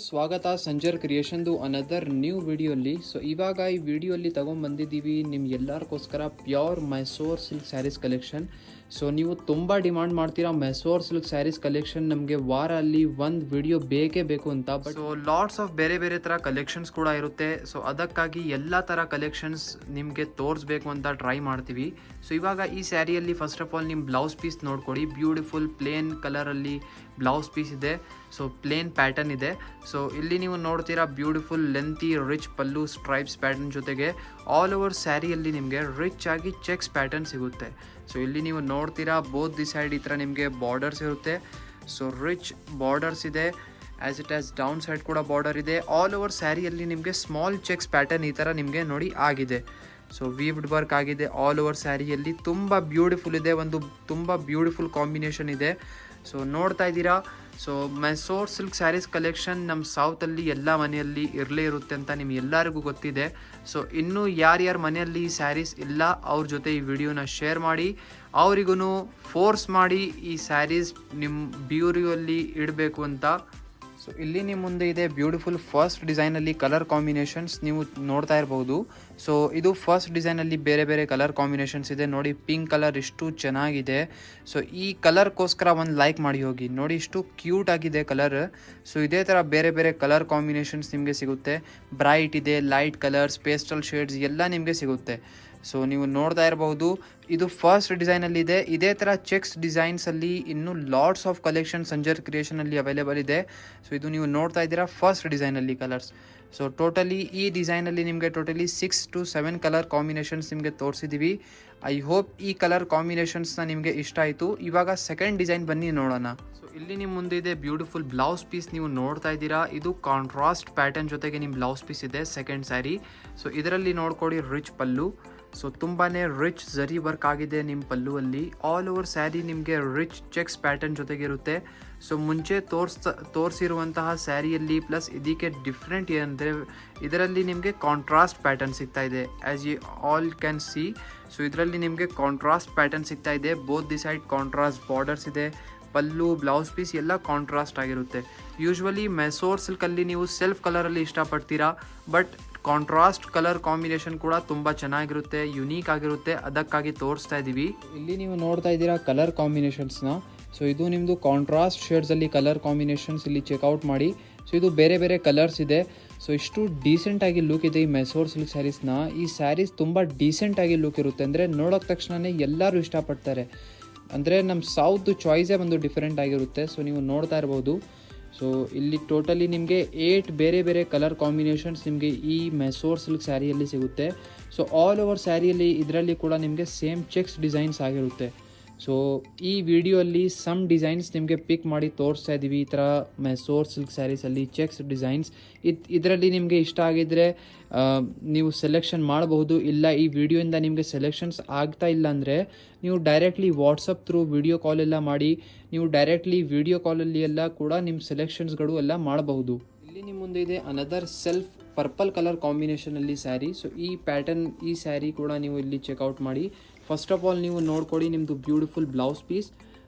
ಸ್ವಾಗತ Sanjar ಕ್ರಿಯೇಷನ್ದು another new ವಿಡಿಯೋಲಿ. ಇವಾಗ ಈ ವಿಡಿಯೋಲಿ ತೊಗೊಂಬಂದಿದ್ದೀವಿ ನಿಮ್ಗೆಲ್ಲರಿಗೋಸ್ಕರ pure Mysore silk sarees collection. ನೀವು ತುಂಬ ಡಿಮಾಂಡ್ ಮಾಡ್ತೀರಾ ಮೈಸೂರ್ ಸಿಲ್ಕ್ ಸ್ಯಾರೀಸ್ ಕಲೆಕ್ಷನ್, ನಮಗೆ ವಾರಲ್ಲಿ ಒಂದು ವಿಡಿಯೋ ಬೇಕೇ ಬೇಕು ಅಂತ. ಬಟ್ ಲಾಟ್ಸ್ ಆಫ್ ಬೇರೆ ಬೇರೆ ಥರ ಕಲೆಕ್ಷನ್ಸ್ ಕೂಡ ಇರುತ್ತೆ. ಅದಕ್ಕಾಗಿ ಎಲ್ಲ ಥರ ಕಲೆಕ್ಷನ್ಸ್ ನಿಮಗೆ ತೋರಿಸ್ಬೇಕು ಅಂತ ಟ್ರೈ ಮಾಡ್ತೀವಿ. ಇವಾಗ ಈ ಸ್ಯಾರಿಯಲ್ಲಿ ಫಸ್ಟ್ ಆಫ್ ಆಲ್ ನಿಮ್ಮ ಬ್ಲೌಸ್ ಪೀಸ್ ನೋಡ್ಕೊಳ್ಳಿ. ಬ್ಯೂಟಿಫುಲ್ ಪ್ಲೇನ್ ಕಲರಲ್ಲಿ ಬ್ಲೌಸ್ ಪೀಸ್ ಇದೆ. ಪ್ಲೇನ್ ಪ್ಯಾಟರ್ನ್ ಇದೆ. ಇಲ್ಲಿ ನೀವು ನೋಡ್ತೀರಾ ಬ್ಯೂಟಿಫುಲ್ ಲೆಂತಿ ರಿಚ್ ಪಲ್ಲು ಸ್ಟ್ರೈಪ್ಸ್ ಪ್ಯಾಟರ್ನ್ ಜೊತೆಗೆ ಆಲ್ ಓವರ್ ಸ್ಯಾರಿಯಲ್ಲಿ ನಿಮಗೆ ರಿಚ್ ಆಗಿ ಚೆಕ್ಸ್ ಪ್ಯಾಟರ್ನ್ ಸಿಗುತ್ತೆ. ಇಲ್ಲಿ ನೀವು ನೋಡ್ತೀರಾ ಬೋತ್ ದಿ ಸೈಡ್ ಈ ಥರ ನಿಮಗೆ ಬಾರ್ಡರ್ಸ್ ಇರುತ್ತೆ. ರಿಚ್ ಬಾರ್ಡರ್ಸ್ ಇದೆ. As it as down side ಕೂಡ ಬಾರ್ಡರ್ ಇದೆ. ಆಲ್ ಓವರ್ ಸ್ಯಾರಿಯಲ್ಲಿ ನಿಮಗೆ ಸ್ಮಾಲ್ ಚೆಕ್ಸ್ ಪ್ಯಾಟರ್ನ್ ಈ ಥರ ನಿಮಗೆ ನೋಡಿ ಆಗಿದೆ. ವೀವ್ಡ್ ವರ್ಕ್ ಆಗಿದೆ ಆಲ್ ಓವರ್ ಸ್ಯಾರಿಯಲ್ಲಿ. ತುಂಬ ಬ್ಯೂಟಿಫುಲ್ ಇದೆ, ಒಂದು ತುಂಬ ಬ್ಯೂಟಿಫುಲ್ ಕಾಂಬಿನೇಷನ್ ಇದೆ. ನೋಡ್ತಾ ಇದ್ದೀರಾ. ಮೈಸೂರ್ ಸಿಲ್ಕ್ ಸ್ಯಾರೀಸ್ ಕಲೆಕ್ಷನ್ ನಮ್ಮ ಸೌತಲ್ಲಿ ಎಲ್ಲ ಮನೆಯಲ್ಲಿ ಇರಲೇ ಇರುತ್ತೆ ಅಂತ ನಿಮ್ಗೆಲ್ಲರಿಗೂ ಗೊತ್ತಿದೆ. ಇನ್ನೂ ಯಾರ್ಯಾರ ಮನೆಯಲ್ಲಿ ಈ ಸ್ಯಾರೀಸ್ ಇಲ್ಲ ಅವ್ರ ಜೊತೆ ಈ ವಿಡಿಯೋನ ಶೇರ್ ಮಾಡಿ, ಅವರಿಗೂ ಫೋರ್ಸ್ ಮಾಡಿ ಈ ಸ್ಯಾರೀಸ್ ನಿಮ್ಮ ಬ್ಯೂರಿಯಲ್ಲಿ ಇಡಬೇಕು ಅಂತ. ಇಲ್ಲಿ ನಿಮ್ಮ ಮುಂದೆ ಇದೆ ಬ್ಯೂಟಿಫುಲ್ ಫಸ್ಟ್ ಡಿಸೈನಲ್ಲಿ ಕಲರ್ ಕಾಂಬಿನೇಷನ್ಸ್ ನೀವು ನೋಡ್ತಾ ಇರ್ಬೋದು. ಇದು ಫಸ್ಟ್ ಡಿಸೈನಲ್ಲಿ ಬೇರೆ ಬೇರೆ ಕಲರ್ ಕಾಂಬಿನೇಷನ್ಸ್ ಇದೆ ನೋಡಿ. ಪಿಂಕ್ ಕಲರ್ ಇಷ್ಟು ಚೆನ್ನಾಗಿದೆ. ಈ ಕಲರ್ಗೋಸ್ಕರ ಒಂದು ಲೈಕ್ ಮಾಡಿ ಹೋಗಿ ನೋಡಿ, ಇಷ್ಟು ಕ್ಯೂಟ್ ಆಗಿದೆ ಕಲರ್. ಇದೇ ಥರ ಬೇರೆ ಬೇರೆ ಕಲರ್ ಕಾಂಬಿನೇಷನ್ಸ್ ನಿಮಗೆ ಸಿಗುತ್ತೆ. ಬ್ರೈಟ್ ಇದೆ, ಲೈಟ್ ಕಲರ್ಸ್, ಪೇಸ್ಟಲ್ ಶೇಡ್ಸ್ ಎಲ್ಲ ನಿಮಗೆ ಸಿಗುತ್ತೆ. ನೀವು ನೋಡ್ತಾ ಇರಬಹುದು ಇದು ಫಸ್ಟ್ ಡಿಸೈನಲ್ಲಿ ಇದೆ. ಇದೇ ಥರ ಚೆಕ್ಸ್ ಡಿಸೈನ್ಸಲ್ಲಿ ಇನ್ನೂ ಲಾಟ್ಸ್ ಆಫ್ ಕಲೆಕ್ಷನ್ ಸಂಜರ್ ಕ್ರಿಯೇಷನಲ್ಲಿ ಅವೈಲೇಬಲ್ ಇದೆ. ಇದು ನೀವು ನೋಡ್ತಾ ಇದ್ದೀರಾ ಫಸ್ಟ್ ಡಿಸೈನಲ್ಲಿ ಕಲರ್ಸ್. ಟೋಟಲಿ ಈ ಡಿಸೈನಲ್ಲಿ ನಿಮಗೆ ಟೋಟಲಿ 6 to 7 ಕಲರ್ ಕಾಂಬಿನೇಷನ್ಸ್ ನಿಮಗೆ ತೋರಿಸಿದ್ದೀವಿ. ಐ ಹೋಪ್ ಈ ಕಲರ್ ಕಾಂಬಿನೇಷನ್ಸ್ನ ನಿಮಗೆ ಇಷ್ಟ ಆಯಿತು. ಇವಾಗ ಸೆಕೆಂಡ್ ಡಿಸೈನ್ ಬನ್ನಿ ನೋಡೋಣ. ಇಲ್ಲಿ ನಿಮ್ಮ ಮುಂದೆ ಇದೆ ಬ್ಯೂಟಿಫುಲ್ ಬ್ಲೌಸ್ ಪೀಸ್ ನೀವು ನೋಡ್ತಾ ಇದ್ದೀರಾ. ಇದು ಕಾಂಟ್ರಾಸ್ಟ್ ಪ್ಯಾಟರ್ನ್ ಜೊತೆಗೆ ನಿಮ್ಮ ಬ್ಲೌಸ್ ಪೀಸ್ ಇದೆ ಸೆಕೆಂಡ್ ಸ್ಯಾರಿ. ಇದರಲ್ಲಿ ನೋಡ್ಕೊಳ್ಳಿ ರಿಚ್ ಪಲ್ಲು. ತುಂಬಾ ರಿಚ್ ಝರಿ ವರ್ಕ್ ಆಗಿದೆ ನಿಮ್ಮ ಪಲ್ಲುವಲ್ಲಿ. ಆಲ್ ಓವರ್ ಸ್ಯಾರಿ ನಿಮಗೆ ರಿಚ್ ಚೆಕ್ಸ್ ಪ್ಯಾಟರ್ನ್ ಜೊತೆಗಿರುತ್ತೆ. ಮುಂಚೆ ತೋರಿಸಿರುವಂತಹ ಸ್ಯಾರಿಯಲ್ಲಿ ಪ್ಲಸ್ ಇದಕ್ಕೆ ಡಿಫ್ರೆಂಟ್ ಏನಂದರೆ ಇದರಲ್ಲಿ ನಿಮಗೆ ಕಾಂಟ್ರಾಸ್ಟ್ ಪ್ಯಾಟರ್ನ್ ಸಿಗ್ತಾ ಇದೆ. As you all can see. ಇದರಲ್ಲಿ ನಿಮಗೆ ಕಾಂಟ್ರಾಸ್ಟ್ ಪ್ಯಾಟರ್ನ್ ಸಿಗ್ತಾ ಇದೆ. Both the side contrast borders ಇದೆ. ಪಲ್ಲು ಬ್ಲೌಸ್ ಪೀಸ್ ಎಲ್ಲ ಕಾಂಟ್ರಾಸ್ಟ್ ಆಗಿರುತ್ತೆ. ಯೂಶ್ವಲಿ ಮೈಸೂರ್ ಸಿಲ್ಕಲ್ಲಿ ನೀವು ಸೆಲ್ಫ್ ಕಲರಲ್ಲಿ ಇಷ್ಟಪಡ್ತೀರಾ, ಬಟ್ ಕಾಂಟ್ರಾಸ್ಟ್ ಕಲರ್ ಕಾಂಬಿನೇಷನ್ ಕೂಡ ತುಂಬ ಚೆನ್ನಾಗಿರುತ್ತೆ, ಯುನೀಕ್ ಆಗಿರುತ್ತೆ. ಅದಕ್ಕಾಗಿ ತೋರಿಸ್ತಾ ಇದ್ದೀವಿ. ಇಲ್ಲಿ ನೀವು ನೋಡ್ತಾ ಇದ್ದೀರಾ ಕಲರ್ ಕಾಂಬಿನೇಷನ್ಸ್ನ. ಇದು ನಿಮ್ಮದು ಕಾಂಟ್ರಾಸ್ಟ್ ಶೇಡ್ಸಲ್ಲಿ ಕಲರ್ ಕಾಂಬಿನೇಷನ್ಸ್ ಇಲ್ಲಿ ಚೆಕ್ಔಟ್ ಮಾಡಿ. ಇದು ಬೇರೆ ಬೇರೆ ಕಲರ್ಸ್ ಇದೆ. ಇಷ್ಟು ಡೀಸೆಂಟಾಗಿ ಲುಕ್ ಇದೆ ಈ ಮೈಸೂರ್ ಸಿಲ್ಕ್ ಸ್ಯಾರೀಸ್ನ. ಈ ಸ್ಯಾರೀಸ್ ತುಂಬ ಡೀಸೆಂಟಾಗಿ ಲುಕ್ ಇರುತ್ತೆ, ಅಂದರೆ ನೋಡೋಕೆ ತಕ್ಷಣವೇ ಎಲ್ಲರೂ ಇಷ್ಟಪಡ್ತಾರೆ. ಅಂದರೆ ನಮ್ಮ ಸೌತ್ ಚಾಯ್ಸೇ ಒಂದು ಡಿಫ್ರೆಂಟ್ ಆಗಿರುತ್ತೆ. ನೀವು ನೋಡ್ತಾ ಇರ್ಬೋದು. ಇಲ್ಲಿ ಟೋಟಲಿ ನಿಮಗೆ 8 ಬೇರೆ ಬೇರೆ ಕಲರ್ ಕಾಂಬಿನೇಷನ್ಸ್ ನಿಮಗೆ ಈ ಮೈಸೂರ್ ಸಿಲ್ಕ್ ಸ್ಯಾರಿಯಲ್ಲಿ ಸಿಗುತ್ತೆ. ಆಲ್ ಓವರ್ ಸ್ಯಾರಿಯಲ್ಲಿ ಇದರಲ್ಲಿ ಕೂಡ ನಿಮಗೆ ಸೇಮ್ ಚೆಕ್ಸ್ ಡಿಸೈನ್ಸ್ ಆಗಿರುತ್ತೆ. ಈ ವಿಡಿಯೋಲ್ಲಿ ಸಮ್ ಡಿಸೈನ್ಸ್ ನಿಮಗೆ ಪಿಕ್ ಮಾಡಿ ತೋರಿಸ್ತಾ ಇದ್ದೀವಿ. ಈ ಥರ ಮೈಸೂರ್ ಸಿಲ್ಕ್ ಸ್ಯಾರೀಸಲ್ಲಿ ಚೆಕ್ಸ್ ಡಿಸೈನ್ಸ್ ಇದರಲ್ಲಿ ನಿಮಗೆ ಇಷ್ಟ ಆಗಿದ್ದರೆ ನೀವು ಸೆಲೆಕ್ಷನ್ ಮಾಡಬಹುದು. ಇಲ್ಲ ಈ ವಿಡಿಯೋಯಿಂದ ನಿಮಗೆ ಸೆಲೆಕ್ಷನ್ಸ್ ಆಗ್ತಾ ಇಲ್ಲ ಅಂದರೆ ನೀವು ಡೈರೆಕ್ಟ್ಲಿ ವಾಟ್ಸಪ್ ಥ್ರೂ ವಿಡಿಯೋ ಕಾಲೆಲ್ಲ ಮಾಡಿ ನೀವು ಡೈರೆಕ್ಟ್ಲಿ ವಿಡಿಯೋ ಕಾಲಲ್ಲಿ ಎಲ್ಲ ಕೂಡ ನಿಮ್ಮ ಸೆಲೆಕ್ಷನ್ಸ್ಗಳು ಎಲ್ಲ ಮಾಡಬಹುದು. ಇಲ್ಲಿ ನಿಮ್ಮ ಮುಂದೆ ಇದೆ ಅನದರ್ ಸೆಲ್ಫ್ ಪರ್ಪಲ್ ಕಲರ್ ಕಾಂಬಿನೇಷನಲ್ಲಿ ಸ್ಯಾರಿ. ಈ ಪ್ಯಾಟರ್ನ್ ಈ ಸ್ಯಾರಿ ಕೂಡ ನೀವು ಇಲ್ಲಿ ಚೆಕ್ಔಟ್ ಮಾಡಿ. ಫಸ್ಟ್ ಆಫ್ ಆಲ್ ನೀವು ನೋಡ್ಕೊಳ್ಳಿ ನಿಮ್ಮದು ಬ್ಯೂಟಿಫುಲ್ ಬ್ಲೌಸ್ ಪೀಸ್.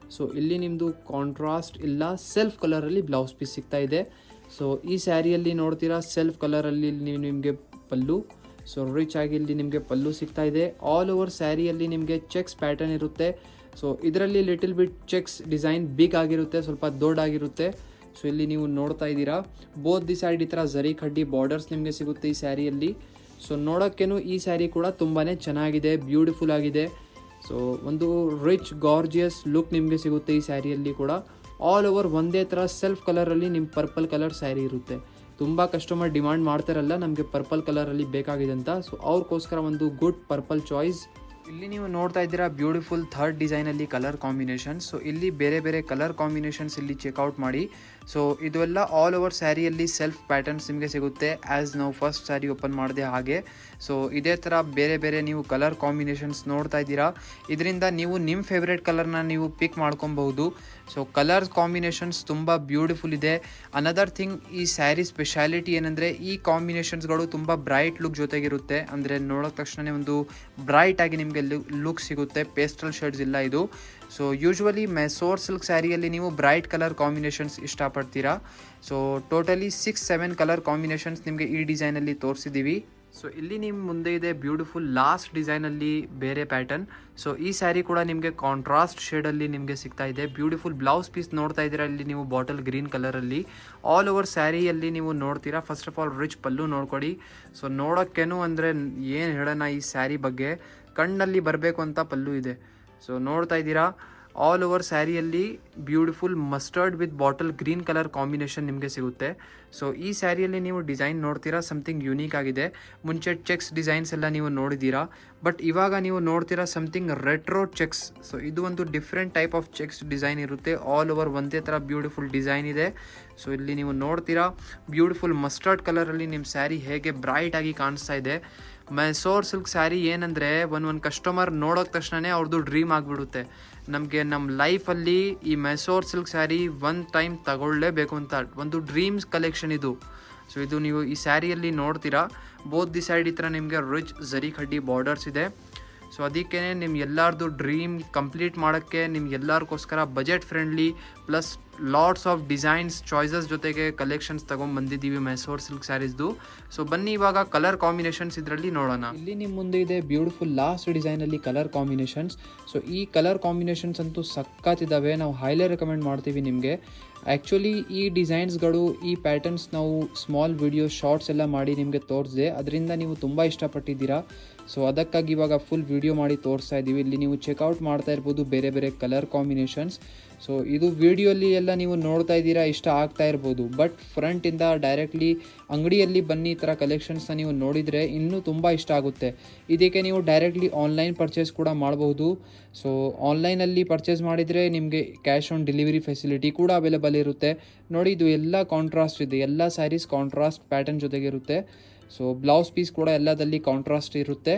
ಇಲ್ಲಿ ನಿಮ್ಮದು ಕಾಂಟ್ರಾಸ್ಟ್ ಇಲ್ಲ ಸೆಲ್ಫ್ ಕಲರಲ್ಲಿ ಬ್ಲೌಸ್ ಪೀಸ್ ಸಿಗ್ತಾ ಇದೆ. ಈ ಸ್ಯಾರಿಯಲ್ಲಿ ನೋಡ್ತೀರಾ ಸೆಲ್ಫ್ ಕಲರಲ್ಲಿ ನಿಮಗೆ ಪಲ್ಲು. ರಿಚ್ ಆಗಿ ಇಲ್ಲಿ ನಿಮಗೆ ಪಲ್ಲು ಸಿಗ್ತಾ ಇದೆ. ಆಲ್ ಓವರ್ ಸ್ಯಾರಿಯಲ್ಲಿ ನಿಮಗೆ ಚೆಕ್ಸ್ ಪ್ಯಾಟರ್ನ್ ಇರುತ್ತೆ. ಇದರಲ್ಲಿ little bit checks design big ಆಗಿರುತ್ತೆ, ಸ್ವಲ್ಪ ದೊಡ್ಡಾಗಿರುತ್ತೆ. ಇಲ್ಲಿ ನೀವು ನೋಡ್ತಾ ಇದ್ದೀರಾ ಬೋತ್ ದಿ ಸೈಡ್ ಈ ಥರ ಝರಿ ಕಡ್ಡಿ ಬಾರ್ಡರ್ಸ್ ನಿಮಗೆ ಸಿಗುತ್ತೆ ಈ ಸ್ಯಾರಿಯಲ್ಲಿ. ನೋಡೋಕ್ಕೇನು ಈ ಸ್ಯಾರಿ ಕೂಡ ತುಂಬಾ ಚೆನ್ನಾಗಿದೆ, ಬ್ಯೂಟಿಫುಲ್ ಆಗಿದೆ. ಒಂದು ರಿಚ್ ಗಾರ್ಜಿಯಸ್ ಲುಕ್ ನಿಮಗೆ ಸಿಗುತ್ತೆ ಈ ಸ್ಯಾರಿಯಲ್ಲಿ ಕೂಡ. ಆಲ್ ಓವರ್ ಒಂದೇ ಥರ ಸೆಲ್ಫ್ ಕಲರಲ್ಲಿ ನಿಮ್ಮ ಪರ್ಪಲ್ ಕಲರ್ ಸ್ಯಾರಿ ಇರುತ್ತೆ. ತುಂಬ ಕಸ್ಟಮರ್ ಡಿಮಾಂಡ್ ಮಾಡ್ತಾರಲ್ಲ ನಮಗೆ ಪರ್ಪಲ್ ಕಲರಲ್ಲಿ ಬೇಕಾಗಿದೆ ಅಂತ. ಅವ್ರಿಗೋಸ್ಕರ ಒಂದು ಗುಡ್ ಪರ್ಪಲ್ ಚಾಯ್ಸ್. ಇಲ್ಲಿ ನೀವು ನೋಡ್ತಾ ಇದ್ದೀರಾ ಬ್ಯೂಟಿಫುಲ್ ಥರ್ಡ್ ಡಿಸೈನಲ್ಲಿ ಕಲರ್ ಕಾಂಬಿನೇಷನ್ಸ್. ಇಲ್ಲಿ ಬೇರೆ ಬೇರೆ ಕಲರ್ ಕಾಂಬಿನೇಷನ್ಸ್ ಇಲ್ಲಿ ಚೆಕ್ಔಟ್ ಮಾಡಿ. ಇದೆಲ್ಲ ಆಲ್ ಓವರ್ ಸ್ಯಾರಿಯಲ್ಲಿ ಸೆಲ್ಫ್ ಪ್ಯಾಟರ್ನ್ಸ್ ನಿಮಗೆ ಸಿಗುತ್ತೆ ಆ್ಯಸ್ ನಾವು ಫಸ್ಟ್ ಸ್ಯಾರಿ ಓಪನ್ ಮಾಡಿದೆ ಹಾಗೆ. ಇದೇ ಥರ ಬೇರೆ ಬೇರೆ ನೀವು ಕಲರ್ ಕಾಂಬಿನೇಷನ್ಸ್ ನೋಡ್ತಾ ಇದ್ದೀರಾ. ಇದರಿಂದ ನೀವು ನಿಮ್ಮ ಫೇವ್ರೇಟ್ ಕಲರ್ನ ನೀವು ಪಿಕ್ ಮಾಡ್ಕೊಬಹುದು. ಕಲರ್ ಕಾಂಬಿನೇಷನ್ಸ್ ತುಂಬ ಬ್ಯೂಟಿಫುಲ್ ಇದೆ. ಅನದರ್ ಥಿಂಗ್ ಈ ಸ್ಯಾರಿ ಸ್ಪೆಷಾಲಿಟಿ ಏನಂದರೆ ಈ ಕಾಂಬಿನೇಷನ್ಸ್ಗಳು ತುಂಬ ಬ್ರೈಟ್ ಲುಕ್ ಜೊತೆಗಿರುತ್ತೆ. ಅಂದರೆ ನೋಡೋಕೆ ತಕ್ಷಣ ಒಂದು ಬ್ರೈಟ್ ಆಗಿ ನಿಮಗೆ ನಿಮಗೆ ಲುಕ್ ಸಿಗುತ್ತೆ, ಪೇಸ್ಟಲ್ ಶೇಡ್ಸ್ ಇಲ್ಲ ಇದು. ಸೊ ಯೂಶ್ವಲಿ ಮೈಸೂರ್ ಸಿಲ್ಕ್ ಸ್ಯಾರಿಯಲ್ಲಿ ನೀವು ಬ್ರೈಟ್ ಕಲರ್ ಕಾಂಬಿನೇಷನ್ಸ್ ಇಷ್ಟಪಡ್ತೀರಾ. ಸೊ ಟೋಟಲಿ 6-7 ಕಲರ್ ಕಾಂಬಿನೇಷನ್ಸ್ ನಿಮಗೆ ಈ ಡಿಸೈನಲ್ಲಿ ತೋರಿಸಿದ್ದೀವಿ. ಸೊ ಇಲ್ಲಿ ನಿಮ್ಮ ಮುಂದೆ ಇದೆ ಬ್ಯೂಟಿಫುಲ್ ಲಾಸ್ಟ್ ಡಿಸೈನಲ್ಲಿ ಬೇರೆ ಪ್ಯಾಟರ್ನ್. ಸೊ ಈ ಸ್ಯಾರಿ ಕೂಡ ನಿಮಗೆ ಕಾಂಟ್ರಾಸ್ಟ್ ಶೇಡಲ್ಲಿ ನಿಮಗೆ ಸಿಗ್ತಾ ಇದೆ. ಬ್ಯೂಟಿಫುಲ್ ಬ್ಲೌಸ್ ಪೀಸ್ ನೋಡ್ತಾ ಇದ್ದೀರಾ ಇಲ್ಲಿ ನೀವು ಬಾಟಲ್ ಗ್ರೀನ್ ಕಲರಲ್ಲಿ. ಆಲ್ ಓವರ್ ಸ್ಯಾರಿಯಲ್ಲಿ ನೀವು ನೋಡ್ತೀರಾ. First of all rich pallu ನೋಡ್ಕೊಡಿ. ಸೊ ನೋಡೋಕ್ಕೇನು ಅಂದರೆ ಏನು ಹೇಳೋಣ ಈ ಸ್ಯಾರಿ ಬಗ್ಗೆ, ಕಣ್ಣಲ್ಲಿ ಬರಬೇಕು ಅಂತ ಪಲ್ಲು ಇದೆ. ಸೊ ನೋಡ್ತಾ ಇದ್ದೀರಾ ಆಲ್ ಓವರ್ ಸ್ಯಾರಿಯಲ್ಲಿ beautiful mustard with bottle green colour combination ನಿಮಗೆ ಸಿಗುತ್ತೆ. ಸೊ ಈ ಸ್ಯಾರಿಯಲ್ಲಿ ನೀವು ಡಿಸೈನ್ ನೋಡ್ತೀರಾ ಸಮಥಿಂಗ್ ಯೂನಿಕ್ ಆಗಿದೆ. ಮುಂಚೆ ಚೆಕ್ಸ್ ಡಿಸೈನ್ಸ್ ಎಲ್ಲ ನೀವು ನೋಡಿದ್ದೀರಾ, ಬಟ್ ಇವಾಗ ನೀವು ನೋಡ್ತೀರಾ ಸಮಥಿಂಗ್ ರೆಟ್ರೋ ಚೆಕ್ಸ್. ಸೊ ಇದು ಒಂದು different type of cheques design ಇರುತ್ತೆ. ಆಲ್ ಓವರ್ ಒಂದೇ ಥರ ಬ್ಯೂಟಿಫುಲ್ ಡಿಸೈನ್ ಇದೆ. ಸೊ ಇಲ್ಲಿ ನೀವು ನೋಡ್ತೀರಾ ಬ್ಯೂಟಿಫುಲ್ ಮಸ್ಟರ್ಡ್ ಕಲರಲ್ಲಿ ನಿಮ್ಮ ಸ್ಯಾರಿ ಹೇಗೆ ಬ್ರೈಟ್ ಆಗಿ ಕಾಣಿಸ್ತಾ ಇದೆ. ಮೈಸೂರ್ ಸಿಲ್ಕ್ ಸ್ಯಾರಿ ಏನಂದರೆ ಒಂದು ಕಸ್ಟಮರ್ ನೋಡೋಕೆ ತಕ್ಷಣವೇ ಅವ್ರದ್ದು ಡ್ರೀಮ್ ಆಗಿಬಿಡುತ್ತೆ. ನಮಗೆ ನಮ್ಮ ಲೈಫಲ್ಲಿ ಈ Mysore silk sari one time ತಗೊಳ್ಳೇಬೇಕು ಅಂತ ಒಂದು ಡ್ರೀಮ್ಸ್ ಕಲೆಕ್ಷನ್ ಇದು. ಸೊ ಇದು ನೀವು ಈ ಸ್ಯಾರಿಯಲ್ಲಿ ನೋಡ್ತೀರಾ ಬೋತ್ ದಿ ಸೈಡ್ ಈ ಥರ ನಿಮಗೆ ರಿಚ್ ಜರಿ ಕಡ್ಡಿ ಬಾರ್ಡರ್ಸ್ ಇದೆ. ಸೊ ಅದಕ್ಕೆ ನಿಮ್ಮ ಎಲ್ಲರದು ಡ್ರೀಮ್ ಕಂಪ್ಲೀಟ್ ಮಾಡೋಕ್ಕೆ ನಿಮ್ಗೆಲ್ಲರಿಗೋಸ್ಕರ budget friendly plus lots of designs choices ಜೊತೆಗೆ ಕಲೆಕ್ಷನ್ಸ್ ತೊಗೊಂಡ್ಬಂದಿದ್ದೀವಿ ಮೈಸೂರ್ ಸಿಲ್ಕ್ ಸ್ಯಾರೀಸ್ದು. ಸೊ ಬನ್ನಿ ಇವಾಗ ಕಲರ್ ಕಾಂಬಿನೇಷನ್ಸ್ ಇದರಲ್ಲಿ ನೋಡೋಣ. ಇಲ್ಲಿ ನಿಮ್ಮ ಮುಂದೆ ಇದೆ ಬ್ಯೂಟಿಫುಲ್ ಲಾಸ್ಟ್ ಡಿಸೈನಲ್ಲಿ ಕಲರ್ ಕಾಂಬಿನೇಷನ್ಸ್. ಸೊ ಈ ಕಲರ್ ಕಾಂಬಿನೇಷನ್ಸ್ ಅಂತೂ ಸಖತ್ತಿದ್ದಾವೆ. ನಾವು ಹೈಲೇ ರೆಕಮೆಂಡ್ ಮಾಡ್ತೀವಿ ನಿಮಗೆ. ಆ್ಯಕ್ಚುಲಿ ಈ ಡಿಸೈನ್ಸ್ಗಳು ಈ ಪ್ಯಾಟರ್ನ್ಸ್ ನಾವು ಸ್ಮಾಲ್ ವಿಡಿಯೋ ಶಾರ್ಟ್ಸ್ ಎಲ್ಲ ಮಾಡಿ ನಿಮಗೆ ತೋರಿಸಿದೆ. ಅದರಿಂದ ನೀವು ತುಂಬ ಇಷ್ಟಪಟ್ಟಿದ್ದೀರಾ. ಸೊ ಅದಕ್ಕಾಗಿ ಇವಾಗ ಫುಲ್ ವಿಡಿಯೋ ಮಾಡಿ ತೋರಿಸ್ತಾ ಇದ್ದೀವಿ. ಇಲ್ಲಿ ನೀವು ಚೆಕ್ಔಟ್ ಮಾಡ್ತಾ ಇರ್ಬೋದು ಬೇರೆ ಬೇರೆ ಕಲರ್ ಕಾಂಬಿನೇಷನ್ಸ್. ಸೊ ಇದು ವಿಡಿಯೋಲಿ ಎಲ್ಲ ನೀವು ನೋಡ್ತಾ ಇದ್ದೀರಾ ಇಷ್ಟ ಆಗ್ತಾ ಇರ್ಬೋದು, ಬಟ್ ಫ್ರಂಟಿಂದ ಡೈರೆಕ್ಟ್ಲಿ ಅಂಗಡಿಯಲ್ಲಿ ಬನ್ನಿ ಈ ಥರ ಕಲೆಕ್ಷನ್ಸ್ನ ನೀವು ನೋಡಿದರೆ ಇನ್ನೂ ತುಂಬ ಇಷ್ಟ ಆಗುತ್ತೆ. ಇದಕ್ಕೆ ನೀವು ಡೈರೆಕ್ಟ್ಲಿ ಆನ್ಲೈನ್ ಪರ್ಚೇಸ್ ಕೂಡ ಮಾಡಬಹುದು. ಸೊ ಆನ್ಲೈನಲ್ಲಿ ಪರ್ಚೇಸ್ ಮಾಡಿದರೆ ನಿಮಗೆ ಕ್ಯಾಶ್ ಆನ್ ಡೆಲಿವರಿ ಫೆಸಿಲಿಟಿ ಕೂಡ ಅವೈಲೇಬಲ್ ಇರುತ್ತೆ. ನೋಡಿ ಇದು ಎಲ್ಲ ಕಾಂಟ್ರಾಸ್ಟ್ ಇದೆ, ಎಲ್ಲ ಸ್ಯಾರೀಸ್ ಕಾಂಟ್ರಾಸ್ಟ್ ಪ್ಯಾಟರ್ನ್ ಜೊತೆಗೆ ಇರುತ್ತೆ. ಸೊ ಬ್ಲೌಸ್ ಪೀಸ್ ಕೂಡ ಎಲ್ಲದಲ್ಲಿ ಕಾಂಟ್ರಾಸ್ಟ್ ಇರುತ್ತೆ.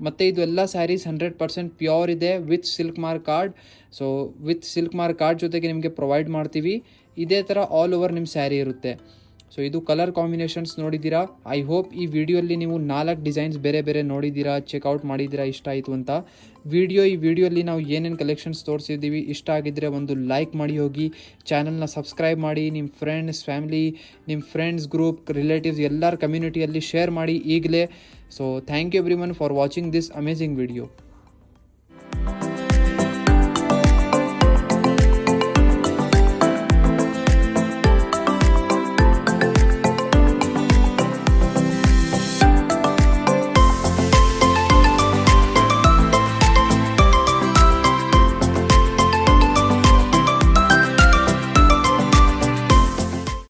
ಮತ್ತು ಇದು ಎಲ್ಲ ಸ್ಯಾರೀಸ್ 100% ಪ್ಯೂರ್ ಇದೆ with silk mark card. So with silk mark card ಜೊತೆಗೆ ನಿಮಗೆ ಪ್ರೊವೈಡ್ ಮಾಡ್ತೀವಿ. ಇದೇ ಥರ ಆಲ್ ಓವರ್ ನಿಮ್ಮ ಸ್ಯಾರಿ ಇರುತ್ತೆ. ಸೊ ಇದು ಕಲರ್ ಕಾಂಬಿನೇಷನ್ಸ್ ನೋಡಿದ್ದೀರಾ. ಐ ಹೋಪ್ ಈ ವಿಡಿಯೋಲಿ ನೀವು 4 ಡಿಸೈನ್ಸ್ ಬೇರೆ ಬೇರೆ ನೋಡಿದ್ದೀರಾ, ಚೆಕ್ಔಟ್ ಮಾಡಿದ್ದೀರಾ, ಇಷ್ಟ ಆಯಿತು ಅಂತ. ಈ ವಿಡಿಯೋಲಿ ನಾವು ಏನೇನು ಕಲೆಕ್ಷನ್ಸ್ ತೋರಿಸಿದ್ದೀವಿ ಇಷ್ಟ ಆಗಿದ್ದರೆ ಒಂದು ಲೈಕ್ ಮಾಡಿ ಹೋಗಿ, ಚಾನಲ್ನ ಸಬ್ಸ್ಕ್ರೈಬ್ ಮಾಡಿ, ನಿಮ್ಮ ಫ್ರೆಂಡ್ಸ್ ಫ್ಯಾಮಿಲಿ, ನಿಮ್ಮ ಫ್ರೆಂಡ್ಸ್ ಗ್ರೂಪ್ ರಿಲೇಟಿವ್ಸ್ ಎಲ್ಲರ ಕಮ್ಯುನಿಟಿಯಲ್ಲಿ ಶೇರ್ ಮಾಡಿ ಈಗಲೇ. So thank you everyone for watching this amazing video.